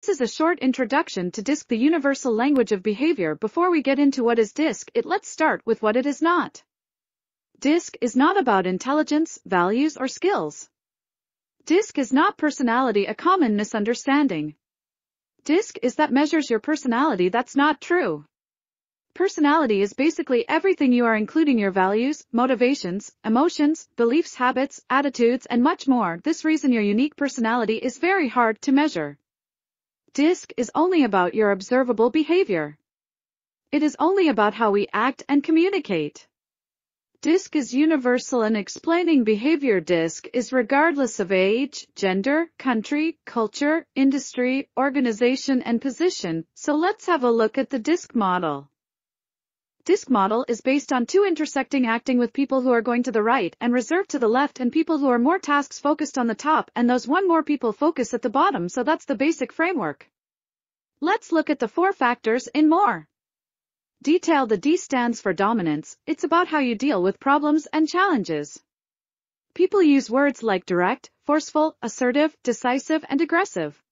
This is a short introduction to DISC, the universal language of behavior. Before we get into what is DISC, let's start with what it is not. DISC is not about intelligence, values, or skills. DISC is not personality, a common misunderstanding. DISC is that measures your personality. That's not true. Personality is basically everything you are, including your values, motivations, emotions, beliefs, habits, attitudes, and much more. This reason your unique personality is very hard to measure. DISC is only about your observable behavior. It is only about how we act and communicate. DISC is universal in explaining behavior. DISC is regardless of age, gender, country, culture, industry, organization, and position. So let's have a look at the DISC model. DISC model is based on two intersecting: acting with people who are going to the right and reserved to the left, and people who are more tasks focused on the top and those one more people focus at the bottom. So that's the basic framework. Let's look at the 4 factors in more detail. The D stands for dominance. It's about how you deal with problems and challenges. People use words like direct, forceful, assertive, decisive, and aggressive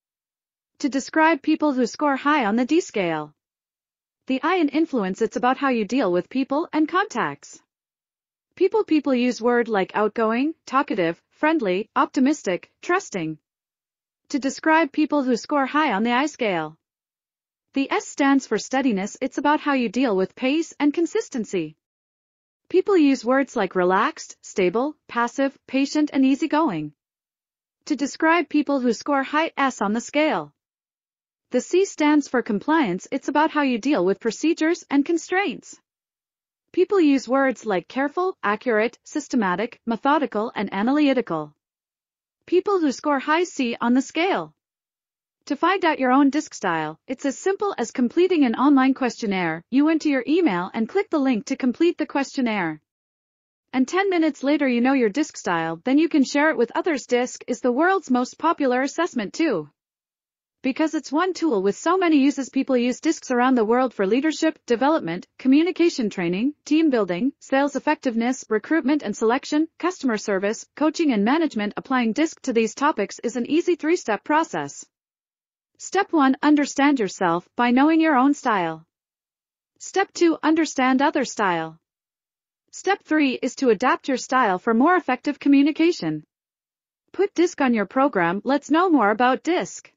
to describe people who score high on the D scale. The I in influence, it's about how you deal with people and contacts. People use words like outgoing, talkative, friendly, optimistic, trusting to describe people who score high on the I scale. The S stands for steadiness. It's about how you deal with pace and consistency. People use words like relaxed, stable, passive, patient, and easygoing to describe people who score high S on the scale. The C stands for compliance. It's about how you deal with procedures and constraints. People use words like careful, accurate, systematic, methodical, and analytical. People who score high C on the scale. To find out your own DISC style, it's as simple as completing an online questionnaire. You enter your email and click the link to complete the questionnaire. And 10 minutes later you know your DISC style, then you can share it with others. DISC is the world's most popular assessment too, because it's one tool with so many uses. People use DISCs around the world for leadership, development, communication training, team building, sales effectiveness, recruitment and selection, customer service, coaching and management. Applying DISC to these topics is an easy 3-step process. Step 1. Understand yourself by knowing your own style. Step 2. Understand other style. Step 3 is to adapt your style for more effective communication. Put DISC on your program. Let's know more about DISC.